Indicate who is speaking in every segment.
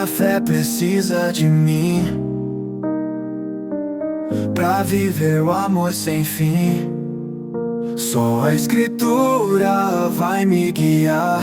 Speaker 1: minha fé precisa de mim pra viver o amor sem fim. Só a Escritura vai me guiar,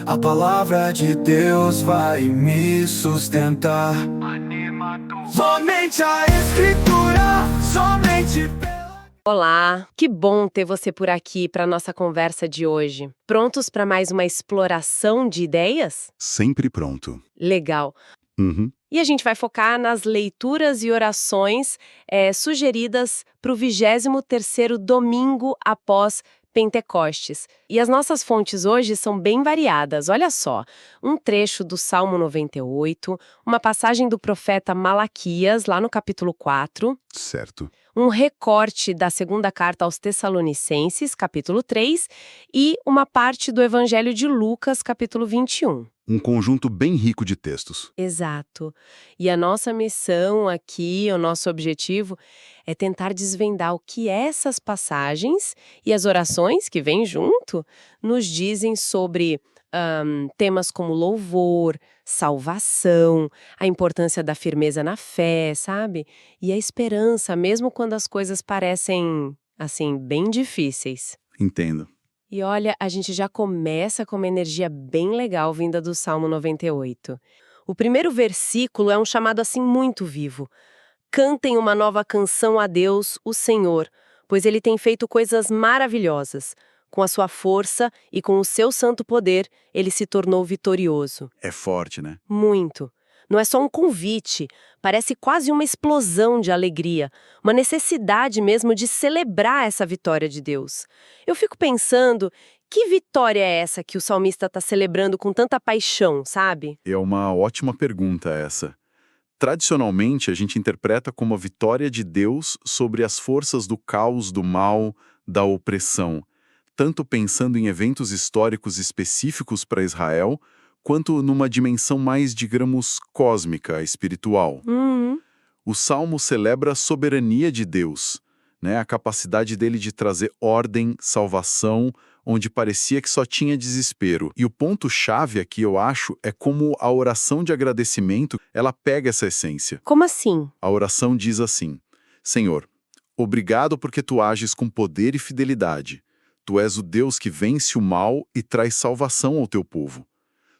Speaker 1: a palavra de Deus vai me sustentar. Somente a Escritura, somente pela...
Speaker 2: Olá, que bom ter você por aqui para nossa conversa de hoje. Prontos para mais uma exploração de ideias?
Speaker 3: Sempre pronto.
Speaker 2: Legal.
Speaker 3: Uhum.
Speaker 2: E a gente vai focar nas leituras e orações sugeridas para o 23º domingo após Pentecostes. E as nossas fontes hoje são bem variadas. Olha só, um trecho do Salmo 98, uma passagem do profeta Malaquias, lá no capítulo 4,
Speaker 3: Certo.
Speaker 2: um recorte da segunda carta aos Tessalonicenses, capítulo 3, e uma parte do Evangelho de Lucas, capítulo 21.
Speaker 3: Um conjunto bem rico de textos.
Speaker 2: Exato. E a nossa missão aqui, o nosso objetivo, é tentar desvendar o que essas passagens e as orações que vêm junto nos dizem sobre temas como louvor, salvação, a importância da firmeza na fé, sabe? E a esperança, mesmo quando as coisas parecem, assim, bem difíceis.
Speaker 3: Entendo.
Speaker 2: E olha, a gente já começa com uma energia bem legal vinda do Salmo 98. O primeiro versículo é um chamado assim muito vivo. Cantem uma nova canção a Deus, o Senhor, pois Ele tem feito coisas maravilhosas. Com a sua força e com o seu santo poder, Ele se tornou vitorioso.
Speaker 3: É forte, né?
Speaker 2: Muito. Não é só um convite, parece quase uma explosão de alegria, uma necessidade mesmo de celebrar essa vitória de Deus. Eu fico pensando, que vitória é essa que o salmista está celebrando com tanta paixão, sabe?
Speaker 3: É uma ótima pergunta essa. Tradicionalmente, a gente interpreta como a vitória de Deus sobre as forças do caos, do mal, da opressão, tanto pensando em eventos históricos específicos para Israel, quanto numa dimensão mais, digamos, cósmica, espiritual. O Salmo celebra a soberania de Deus, né? A capacidade dele de trazer ordem, salvação, onde parecia que só tinha desespero. E o ponto-chave aqui, eu acho, é como a oração de agradecimento, ela pega essa essência.
Speaker 2: Como assim?
Speaker 3: A oração diz assim: Senhor, obrigado porque tu ages com poder e fidelidade. Tu és o Deus que vence o mal e traz salvação ao teu povo.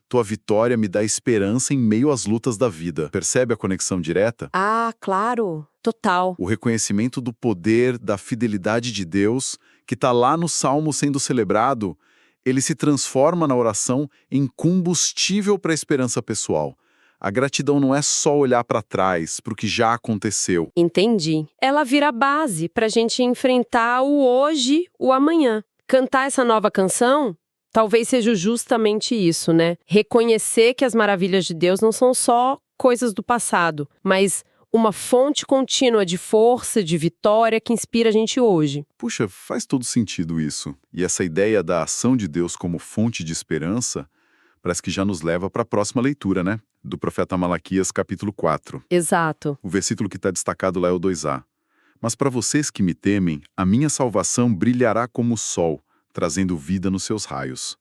Speaker 3: Tua vitória me dá esperança em meio às lutas da vida. Percebe a conexão direta?
Speaker 2: Ah, claro, total.
Speaker 3: O reconhecimento do poder, da fidelidade de Deus, que está lá no Salmo sendo celebrado, ele se transforma na oração em combustível para a esperança pessoal. A gratidão não é só olhar para trás, para o que já aconteceu.
Speaker 2: Entendi. Ela vira base para a gente enfrentar o hoje, o amanhã. Cantar essa nova canção talvez seja justamente isso, né? Reconhecer que as maravilhas de Deus não são só coisas do passado, mas uma fonte contínua de força, de vitória que inspira a gente hoje.
Speaker 3: Puxa, faz todo sentido isso. E essa ideia da ação de Deus como fonte de esperança parece que já nos leva para a próxima leitura, né? Do profeta Malaquias, capítulo 4.
Speaker 2: Exato.
Speaker 3: O versículo que está destacado lá é o 2a. Mas para vocês que me temem, a minha salvação brilhará como o sol, trazendo vida nos seus raios.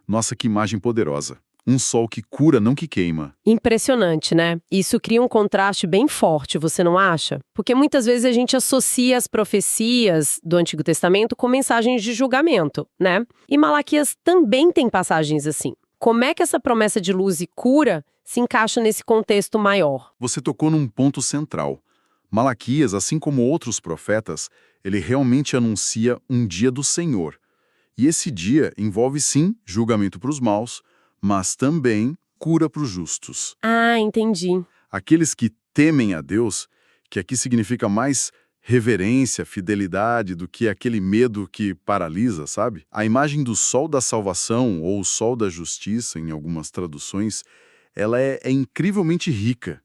Speaker 3: Nossa, que imagem poderosa. Um sol que cura, não que queima.
Speaker 2: Impressionante, né? Isso cria um contraste bem forte, você não acha? Porque muitas vezes a gente associa as profecias do Antigo Testamento com mensagens de julgamento, né? E Malaquias também tem passagens assim. Como é que essa promessa de luz e cura se encaixa nesse contexto maior?
Speaker 3: Você tocou num ponto central. Malaquias, assim como outros profetas, ele realmente anuncia um dia do Senhor. E esse dia envolve, sim, julgamento para os maus, mas também cura para os justos.
Speaker 2: Ah, entendi.
Speaker 3: Aqueles que temem a Deus, que aqui significa mais reverência, fidelidade, do que aquele medo que paralisa, sabe? A imagem do sol da salvação, ou o sol da justiça, em algumas traduções, ela é incrivelmente rica.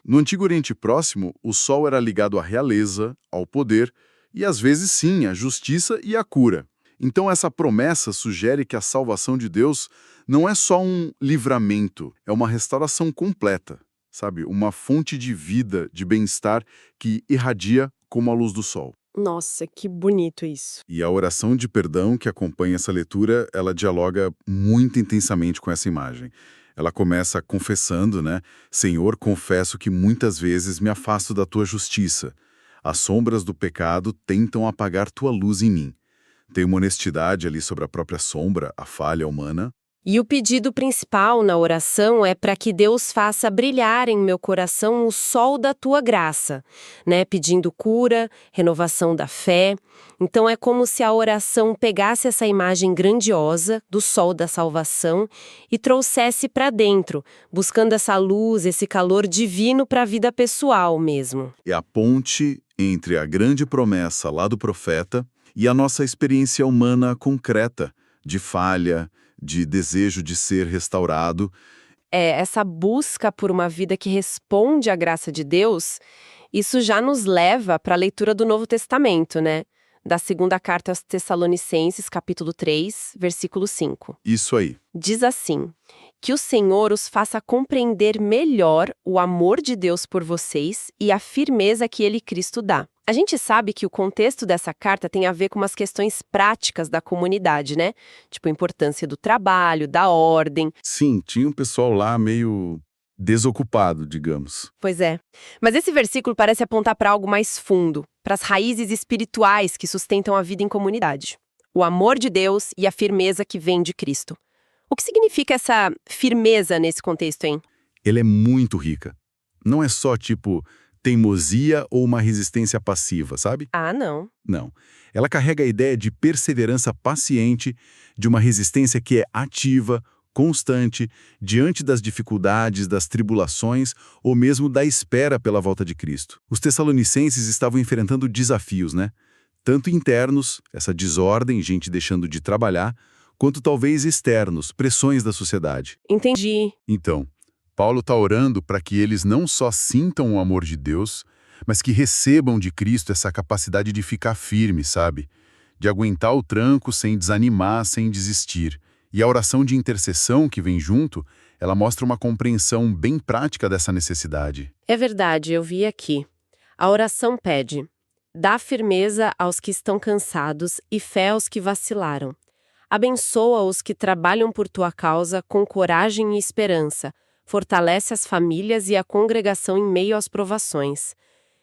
Speaker 3: No Antigo Oriente Próximo, o sol era ligado à realeza, ao poder, e às vezes sim, à justiça e à cura. Então essa promessa sugere que a salvação de Deus não é só um livramento, é uma restauração completa, sabe? Uma fonte de vida, de bem-estar que irradia como a luz do sol.
Speaker 2: Nossa, que bonito isso.
Speaker 3: E a oração de perdão que acompanha essa leitura, ela dialoga muito intensamente com essa imagem. Ela começa confessando, né? Senhor, confesso que muitas vezes me afasto da tua justiça. As sombras do pecado tentam apagar tua luz em mim. Tem uma honestidade ali sobre a própria sombra, a falha humana.
Speaker 2: E o pedido principal na oração é para que Deus faça brilhar em meu coração o sol da tua graça, né? Pedindo cura, renovação da fé. Então é como se a oração pegasse essa imagem grandiosa do sol da salvação e trouxesse para dentro, buscando essa luz, esse calor divino para a vida pessoal mesmo.
Speaker 3: É a ponte entre a grande promessa lá do profeta e a nossa experiência humana concreta, de falha, de desejo de ser restaurado.
Speaker 2: Essa busca por uma vida que responde à graça de Deus, isso já nos leva para a leitura do Novo Testamento, né? Da segunda carta aos Tessalonicenses, capítulo 3, versículo 5.
Speaker 3: Isso aí.
Speaker 2: Diz assim: que o Senhor os faça compreender melhor o amor de Deus por vocês e a firmeza que Ele Cristo dá. A gente sabe que o contexto dessa carta tem a ver com umas questões práticas da comunidade, né? Tipo a importância do trabalho, da ordem.
Speaker 3: Sim, tinha um pessoal lá meio desocupado, digamos.
Speaker 2: Pois é. Mas esse versículo parece apontar para algo mais fundo, para as raízes espirituais que sustentam a vida em comunidade. O amor de Deus e a firmeza que vem de Cristo. O que significa essa firmeza nesse contexto, hein?
Speaker 3: Ela é muito rica. Não é só, tipo, teimosia ou uma resistência passiva, sabe?
Speaker 2: Ah, não.
Speaker 3: Não. Ela carrega a ideia de perseverança paciente, de uma resistência que é ativa, constante, diante das dificuldades, das tribulações ou mesmo da espera pela volta de Cristo. Os tessalonicenses estavam enfrentando desafios, né? Tanto internos, essa desordem, gente deixando de trabalhar, quanto talvez externos, pressões da sociedade.
Speaker 2: Entendi.
Speaker 3: Então, Paulo está orando para que eles não só sintam o amor de Deus, mas que recebam de Cristo essa capacidade de ficar firme, sabe? De aguentar o tranco sem desanimar, sem desistir. E a oração de intercessão que vem junto, ela mostra uma compreensão bem prática dessa necessidade.
Speaker 2: É verdade, eu vi aqui. A oração pede: dá firmeza aos que estão cansados e fé aos que vacilaram. Abençoa os que trabalham por tua causa com coragem e esperança. Fortalece as famílias e a congregação em meio às provações.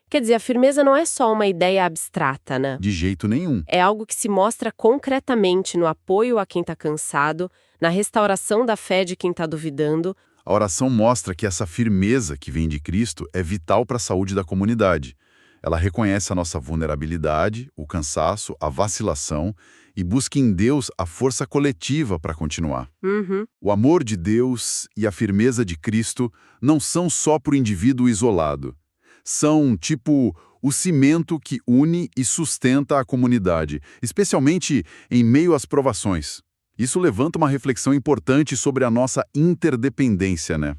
Speaker 2: Quer dizer, a firmeza não é só uma ideia abstrata, né?
Speaker 3: De jeito nenhum.
Speaker 2: É algo que se mostra concretamente no apoio a quem está cansado, na restauração da fé de quem está duvidando.
Speaker 3: A oração mostra que essa firmeza que vem de Cristo é vital para a saúde da comunidade. Ela reconhece a nossa vulnerabilidade, o cansaço, a vacilação e busca em Deus a força coletiva para continuar.
Speaker 2: Uhum.
Speaker 3: O amor de Deus e a firmeza de Cristo não são só para o indivíduo isolado. São, tipo, o cimento que une e sustenta a comunidade, especialmente em meio às provações. Isso levanta uma reflexão importante sobre a nossa interdependência, né?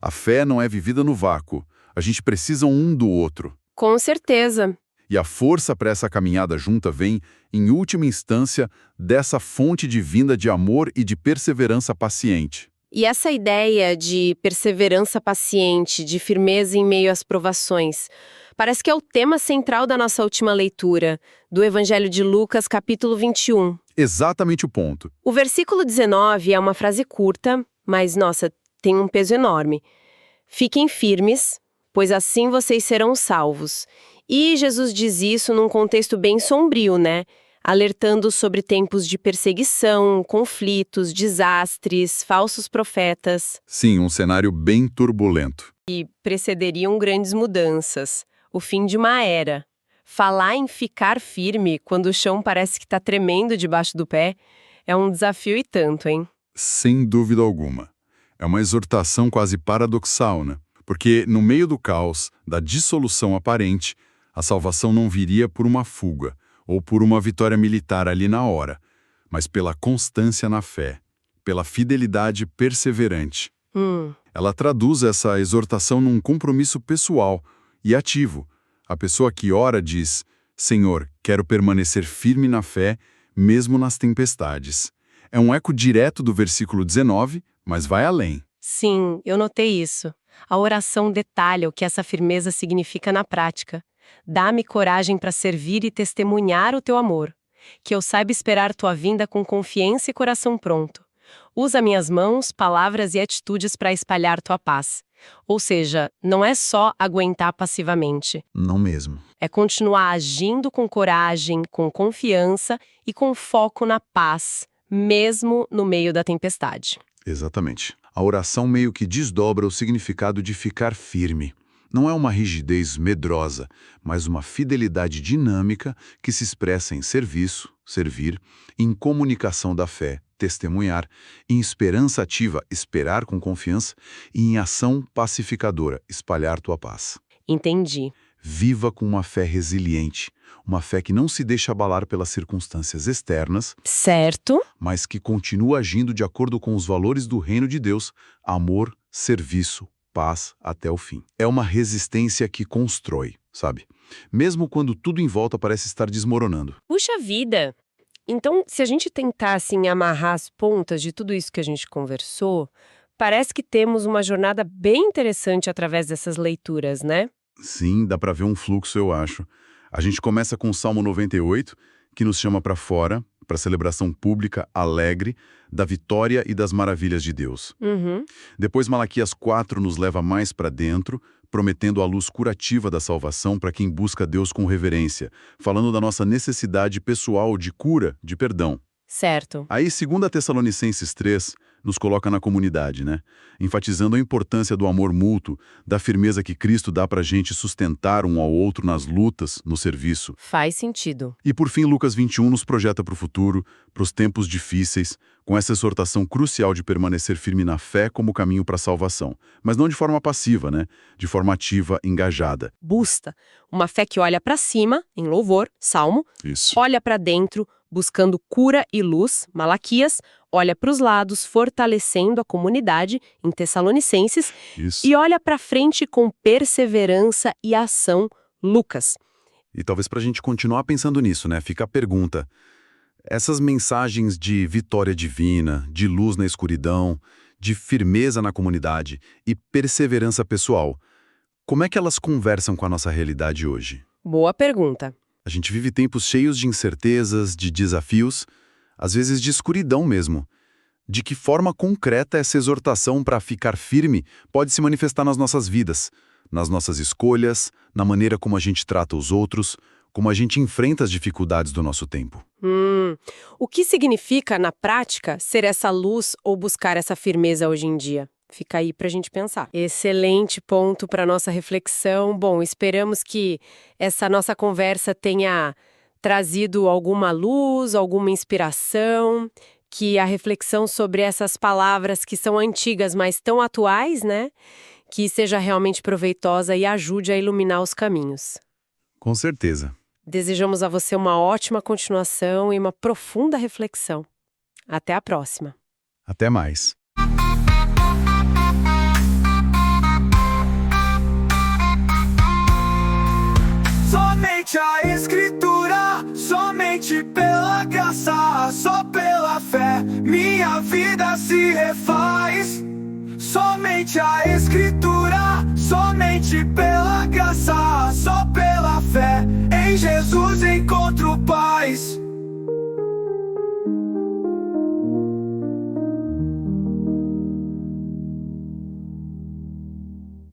Speaker 3: A fé não é vivida no vácuo. A gente precisa um do outro.
Speaker 2: Com certeza.
Speaker 3: E a força para essa caminhada junta vem, em última instância, dessa fonte divina de amor e de perseverança paciente.
Speaker 2: E essa ideia de perseverança paciente, de firmeza em meio às provações, parece que é o tema central da nossa última leitura, do Evangelho de Lucas, capítulo 21.
Speaker 3: Exatamente o ponto.
Speaker 2: O versículo 19 é uma frase curta, mas, nossa, tem um peso enorme. Fiquem firmes, pois assim vocês serão salvos. E Jesus diz isso num contexto bem sombrio, né? Alertando sobre tempos de perseguição, conflitos, desastres, falsos profetas.
Speaker 3: Sim, um cenário bem turbulento.
Speaker 2: E precederiam grandes mudanças, o fim de uma era. Falar em ficar firme quando o chão parece que está tremendo debaixo do pé é um desafio e tanto, hein?
Speaker 3: Sem dúvida alguma. É uma exortação quase paradoxal, né? Porque no meio do caos, da dissolução aparente, a salvação não viria por uma fuga ou por uma vitória militar ali na hora, mas pela constância na fé, pela fidelidade perseverante. Ela traduz essa exortação num compromisso pessoal e ativo. A pessoa que ora diz: Senhor, quero permanecer firme na fé, mesmo nas tempestades. É um eco direto do versículo 19, mas vai além.
Speaker 2: Sim, eu notei isso. A oração detalha o que essa firmeza significa na prática. Dá-me coragem para servir e testemunhar o teu amor. Que eu saiba esperar tua vinda com confiança e coração pronto. Usa minhas mãos, palavras e atitudes para espalhar tua paz. Ou seja, não é só aguentar passivamente.
Speaker 3: Não mesmo.
Speaker 2: É continuar agindo com coragem, com confiança e com foco na paz, mesmo no meio da tempestade.
Speaker 3: Exatamente. A oração meio que desdobra o significado de ficar firme. Não é uma rigidez medrosa, mas uma fidelidade dinâmica que se expressa em serviço, servir, em comunicação da fé, testemunhar, em esperança ativa, esperar com confiança, e em ação pacificadora, espalhar tua paz.
Speaker 2: Entendi.
Speaker 3: Viva com uma fé resiliente, uma fé que não se deixa abalar pelas circunstâncias externas,
Speaker 2: Certo?
Speaker 3: mas que continua agindo de acordo com os valores do reino de Deus, amor, serviço, paz até o fim. É uma resistência que constrói, sabe? Mesmo quando tudo em volta parece estar desmoronando.
Speaker 2: Puxa vida! Então, se a gente tentar, assim, amarrar as pontas de tudo isso que a gente conversou, parece que temos uma jornada bem interessante através dessas leituras, né?
Speaker 3: Sim, dá para ver um fluxo, eu acho. A gente começa com o Salmo 98, que nos chama para fora, para a celebração pública, alegre, da vitória e das maravilhas de Deus.
Speaker 2: Uhum.
Speaker 3: Depois, Malaquias 4 nos leva mais para dentro, prometendo a luz curativa da salvação para quem busca Deus com reverência, falando da nossa necessidade pessoal de cura, de perdão.
Speaker 2: Certo.
Speaker 3: Aí, 2 Tessalonicenses 3, nos coloca na comunidade, né? Enfatizando a importância do amor mútuo, da firmeza que Cristo dá pra gente sustentar um ao outro nas lutas, no serviço.
Speaker 2: Faz sentido.
Speaker 3: E por fim, Lucas 21 nos projeta para o futuro, para os tempos difíceis, com essa exortação crucial de permanecer firme na fé como caminho para a salvação. Mas não de forma passiva, né? De forma ativa, engajada.
Speaker 2: Busta. Uma fé que olha para cima, em louvor, Salmo,
Speaker 3: Isso.
Speaker 2: olha para dentro, buscando cura e luz, Malaquias, olha para os lados, fortalecendo a comunidade, em Tessalonicenses,
Speaker 3: Isso.
Speaker 2: e olha para frente com perseverança e ação, Lucas.
Speaker 3: E talvez para a gente continuar pensando nisso, né? Fica a pergunta. Essas mensagens de vitória divina, de luz na escuridão, de firmeza na comunidade e perseverança pessoal, como é que elas conversam com a nossa realidade hoje?
Speaker 2: Boa pergunta.
Speaker 3: A gente vive tempos cheios de incertezas, de desafios, às vezes de escuridão mesmo. De que forma concreta essa exortação para ficar firme pode se manifestar nas nossas vidas, nas nossas escolhas, na maneira como a gente trata os outros, como a gente enfrenta as dificuldades do nosso tempo?
Speaker 2: O que significa, na prática, ser essa luz ou buscar essa firmeza hoje em dia? Fica aí pra gente pensar. Excelente ponto para nossa reflexão. Bom, esperamos que essa nossa conversa tenha trazido alguma luz, alguma inspiração, que a reflexão sobre essas palavras que são antigas, mas tão atuais, né? Que seja realmente proveitosa e ajude a iluminar os caminhos.
Speaker 3: Com certeza.
Speaker 2: Desejamos a você uma ótima continuação e uma profunda reflexão. Até a próxima.
Speaker 3: Até mais.
Speaker 1: Somente a Escritura, somente pela graça, só pela fé, minha vida se refaz. Somente a Escritura, somente pela graça, só pela fé, em Jesus encontro paz.